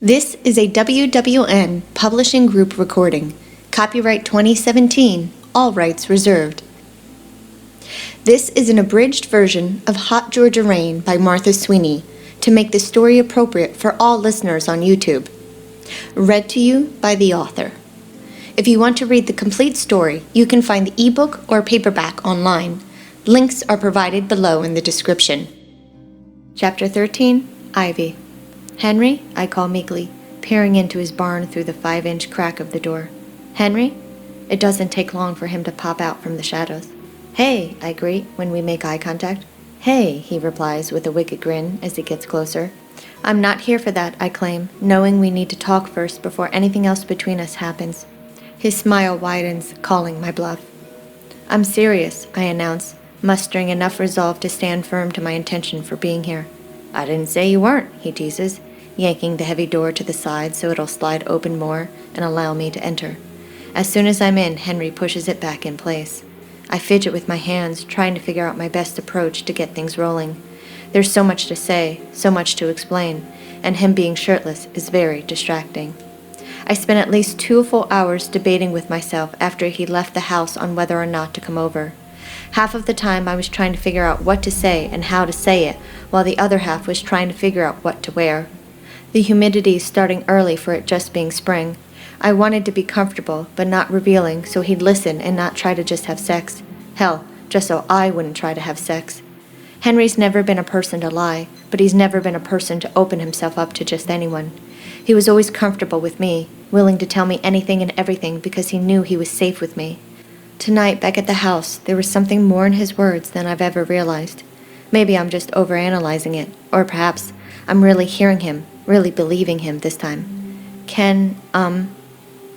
This is a WWN Publishing Group recording. Copyright 2017, all rights reserved. This is an abridged version of Hot Georgia Rein by Martha Sweeney to make the story appropriate for all listeners on YouTube. Read to you by the author. If you want to read the complete story, you can find the ebook or paperback online. Links are provided below in the description. Chapter 13, Ivy. "Henry," I call meekly, peering into his barn through the 5-inch crack of the door. "Henry?" It doesn't take long for him to pop out from the shadows. "Hey," I greet when we make eye contact. "Hey," he replies with a wicked grin as he gets closer. "I'm not here for that," I claim, knowing we need to talk first before anything else between us happens. His smile widens, calling my bluff. "I'm serious," I announce, mustering enough resolve to stand firm to my intention for being here. "I didn't say you weren't," he teases, yanking the heavy door to the side so it'll slide open more and allow me to enter. As soon as I'm in, Henry pushes it back in place. I fidget with my hands, trying to figure out my best approach to get things rolling. There's so much to say, so much to explain, and him being shirtless is very distracting. I spent at least 2 full hours debating with myself after he left the house on whether or not to come over. Half of the time I was trying to figure out what to say and how to say it, while the other half was trying to figure out what to wear. The humidity is starting early for it just being spring. I wanted to be comfortable, but not revealing, so he'd listen and not try to just have sex. Hell, just so I wouldn't try to have sex. Henry's never been a person to lie, but he's never been a person to open himself up to just anyone. He was always comfortable with me, willing to tell me anything and everything because he knew he was safe with me. Tonight, back at the house, there was something more in his words than I've ever realized. Maybe I'm just overanalyzing it, or perhaps I'm really hearing him, really believing him this time.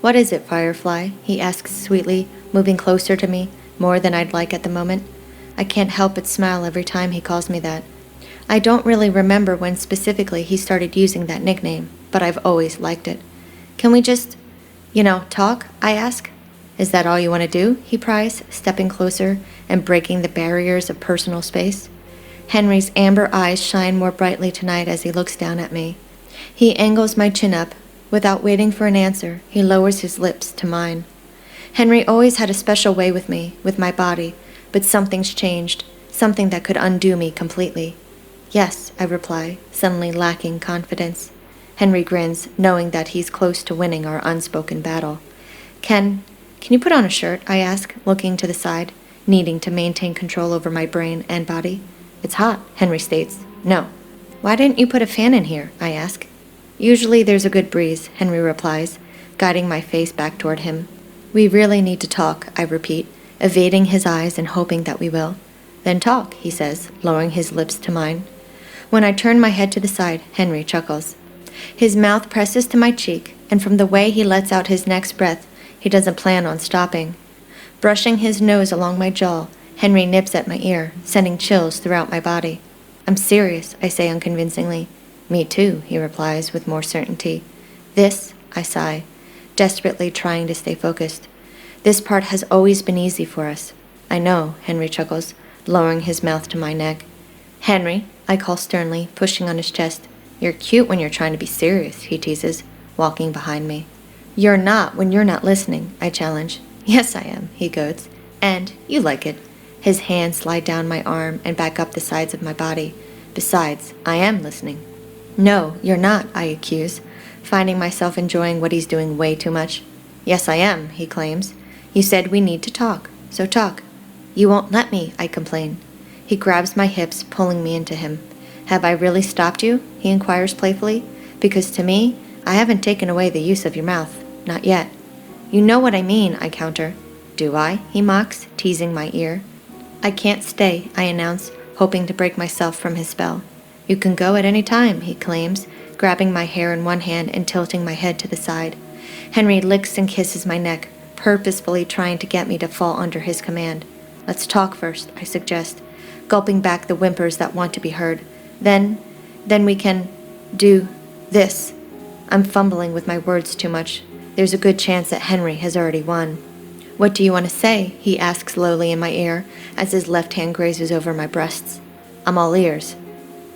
What is it, Firefly?" he asks sweetly, moving closer to me, more than I'd like at the moment. I can't help but smile every time he calls me that. I don't really remember when specifically he started using that nickname, but I've always liked it. "Can we just, talk?" I ask. "Is that all you want to do?" he pries, stepping closer and breaking the barriers of personal space. Henry's amber eyes shine more brightly tonight as he looks down at me. He angles my chin up. Without waiting for an answer, he lowers his lips to mine. Henry always had a special way with me, with my body, but something's changed, something that could undo me completely. "Yes," I reply, suddenly lacking confidence. Henry grins, knowing that he's close to winning our unspoken battle. Can you put on a shirt?" I ask, looking to the side, needing to maintain control over my brain and body. "It's hot," Henry states. "No." "Why didn't you put a fan in here?" I ask. "Usually there's a good breeze," Henry replies, guiding my face back toward him. "We really need to talk," I repeat, evading his eyes and hoping that we will. "Then talk," he says, lowering his lips to mine. When I turn my head to the side, Henry chuckles. His mouth presses to my cheek, and from the way he lets out his next breath, he doesn't plan on stopping. Brushing his nose along my jaw, Henry nips at my ear, sending chills throughout my body. "I'm serious," I say unconvincingly. "Me too," he replies with more certainty. "This," I sigh, desperately trying to stay focused. "This part has always been easy for us." "I know," Henry chuckles, lowering his mouth to my neck. "Henry," I call sternly, pushing on his chest. "You're cute when you're trying to be serious," he teases, walking behind me. "You're not when you're not listening," I challenge. "Yes, I am," he goads. "And you like it." His hands slide down my arm and back up the sides of my body. "Besides, I am listening." "No, you're not," I accuse, finding myself enjoying what he's doing way too much. "Yes, I am," he claims. "You said we need to talk, so talk." "You won't let me," I complain. He grabs my hips, pulling me into him. "Have I really stopped you?" he inquires playfully. "Because to me, I haven't taken away the use of your mouth. Not yet." "You know what I mean," I counter. "Do I?" he mocks, teasing my ear. "I can't stay," I announce, hoping to break myself from his spell. "You can go at any time," he claims, grabbing my hair in one hand and tilting my head to the side. Henry licks and kisses my neck, purposefully trying to get me to fall under his command. "Let's talk first," I suggest, gulping back the whimpers that want to be heard. Then we can do this." I'm fumbling with my words too much. There's a good chance that Henry has already won. "What do you want to say?" he asks slowly in my ear as his left hand grazes over my breasts. "I'm all ears."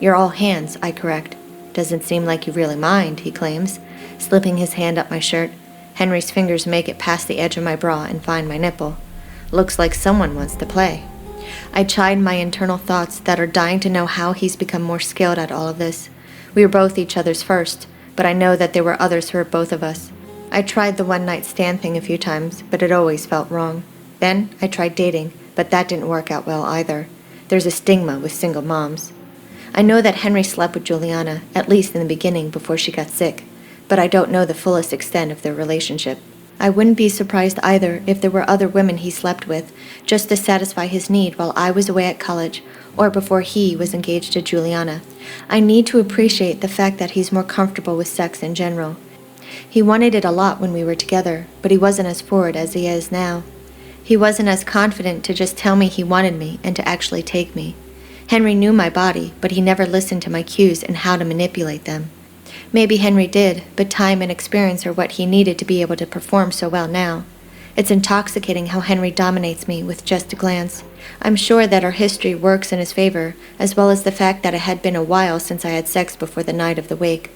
"You're all hands," I correct. Doesn't seem like you really mind, he claims, slipping his hand up my shirt. Henry's fingers make it past the edge of my bra and find my nipple. Looks like someone wants to play. I chide my internal thoughts that are dying to know how he's become more skilled at all of this. We were both each other's first, but I know that there were others for both of us. I tried the one-night stand thing a few times, but it always felt wrong. Then I tried dating, but that didn't work out well either. There's a stigma with single moms. I know that Henry slept with Juliana, at least in the beginning before she got sick, but I don't know the fullest extent of their relationship. I wouldn't be surprised either if there were other women he slept with, just to satisfy his need while I was away at college, or before he was engaged to Juliana. I need to appreciate the fact that he's more comfortable with sex in general. He wanted it a lot when we were together, but he wasn't as forward as he is now. He wasn't as confident to just tell me he wanted me and to actually take me. Henry knew my body, but he never listened to my cues and how to manipulate them. Maybe Henry did, but time and experience are what he needed to be able to perform so well now. It's intoxicating how Henry dominates me with just a glance. I'm sure that our history works in his favor, as well as the fact that it had been a while since I had sex before the night of the wake.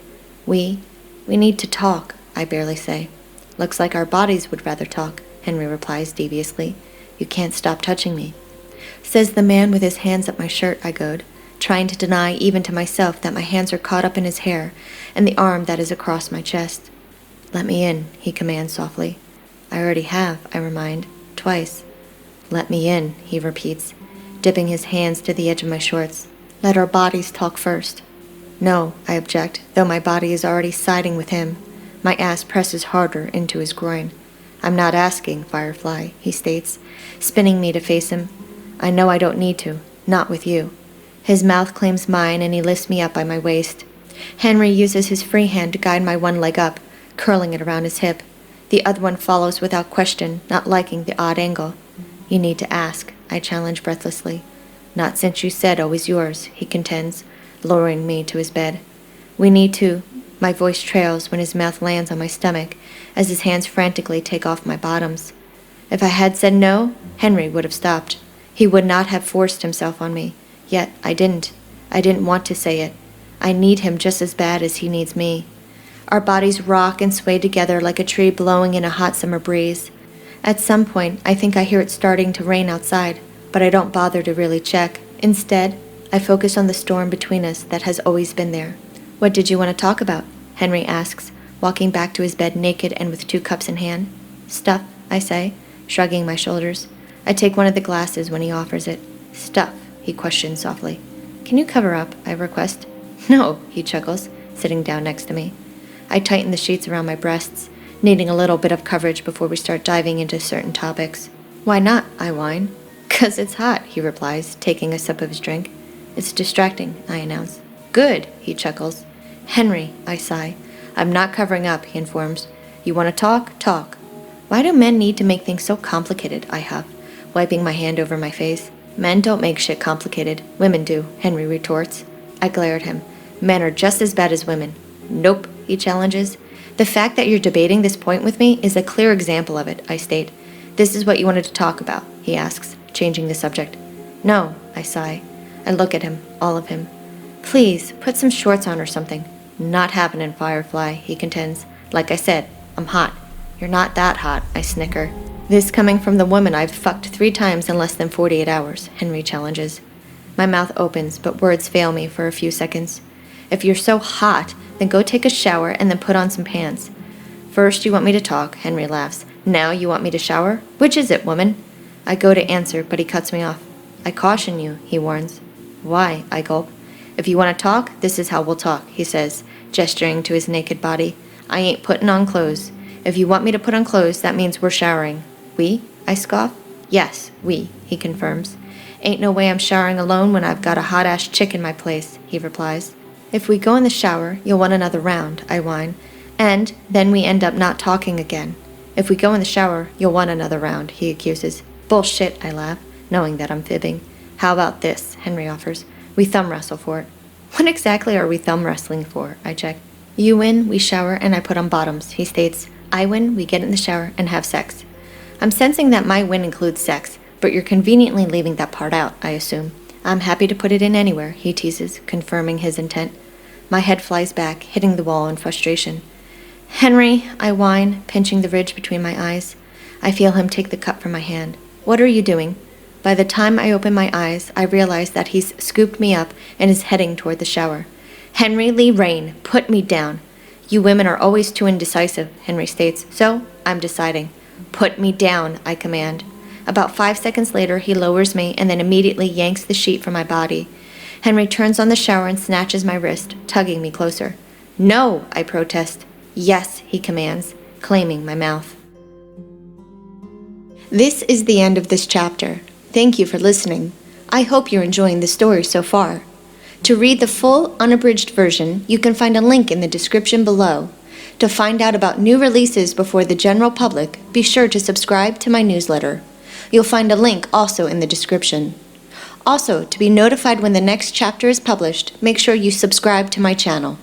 We need to talk, I barely say. Looks like our bodies would rather talk, Henry replies deviously. You can't stop touching me. Says the man with his hands up my shirt, I goad, trying to deny even to myself that my hands are caught up in his hair and the arm that is across my chest. Let me in, he commands softly. I already have, I remind, twice. Let me in, he repeats, dipping his hands to the edge of my shorts. Let our bodies talk first. No, I object, though my body is already siding with him. My ass presses harder into his groin. I'm not asking, Firefly, he states, spinning me to face him. I know I don't need to, not with you. His mouth claims mine and he lifts me up by my waist. Henry uses his free hand to guide my one leg up, curling it around his hip. The other one follows without question, not liking the odd angle. You need to ask, I challenge breathlessly. Not since you said always yours, he contends, lowering me to his bed. We need to. My voice trails when his mouth lands on my stomach, as his hands frantically take off my bottoms. If I had said no, Henry would have stopped. He would not have forced himself on me. Yet I didn't. I didn't want to say it. I need him just as bad as he needs me. Our bodies rock and sway together like a tree blowing in a hot summer breeze. At some point, I think I hear it starting to rain outside, but I don't bother to really check. Instead, I focus on the storm between us that has always been there. What did you want to talk about? Henry asks, walking back to his bed naked and with 2 cups in hand. Stuff, I say, shrugging my shoulders. I take one of the glasses when he offers it. Stuff, he questions softly. Can you cover up, I request. No, he chuckles, sitting down next to me. I tighten the sheets around my breasts, needing a little bit of coverage before we start diving into certain topics. Why not, I whine. 'Cause it's hot, he replies, taking a sip of his drink. It's distracting, I announce. Good, he chuckles. Henry, I sigh. I'm not covering up, he informs. You want to talk? Talk. Why do men need to make things so complicated, I huff, wiping my hand over my face. Men don't make shit complicated. Women do, Henry retorts. I glare at him. Men are just as bad as women. Nope, he challenges. The fact that you're debating this point with me is a clear example of it, I state. This is what you wanted to talk about, he asks, changing the subject. No, I sigh. I look at him, all of him. Please, put some shorts on or something. Not happening, Firefly, he contends. Like I said, I'm hot. You're not that hot, I snicker. This coming from the woman I've fucked 3 times in less than 48 hours, Henry challenges. My mouth opens, but words fail me for a few seconds. If you're so hot, then go take a shower and then put on some pants. First you want me to talk, Henry laughs. Now you want me to shower? Which is it, woman? I go to answer, but he cuts me off. I caution you, he warns. Why? I gulp. If you want to talk, this is how we'll talk, he says, gesturing to his naked body. I ain't putting on clothes. If you want me to put on clothes, that means we're showering. We? I scoff. Yes, we, he confirms. Ain't no way I'm showering alone when I've got a hot-ass chick in my place, he replies. If we go in the shower, you'll want another round, I whine. And then we end up not talking again. If we go in the shower, you'll want another round, he accuses. Bullshit, I laugh, knowing that I'm fibbing. How about this, Henry offers. We thumb wrestle for it. What exactly are we thumb wrestling for? I check. You win, we shower, and I put on bottoms, he states. I win, we get in the shower and have sex. I'm sensing that my win includes sex, but you're conveniently leaving that part out, I assume. I'm happy to put it in anywhere, he teases, confirming his intent. My head flies back, hitting the wall in frustration. "Henry," I whine, pinching the ridge between my eyes. I feel him take the cup from my hand. "What are you doing?" By the time I open my eyes, I realize that he's scooped me up and is heading toward the shower. "Henry Lee Rein, put me down." "You women are always too indecisive," Henry states, "so I'm deciding." "Put me down," I command. About 5 seconds later, he lowers me and then immediately yanks the sheet from my body. Henry turns on the shower and snatches my wrist, tugging me closer. "No," I protest. "Yes," he commands, claiming my mouth. This is the end of this chapter. Thank you for listening. I hope you're enjoying the story so far. To read the full, unabridged version, you can find a link in the description below. To find out about new releases before the general public, be sure to subscribe to my newsletter. You'll find a link also in the description. Also, to be notified when the next chapter is published, make sure you subscribe to my channel.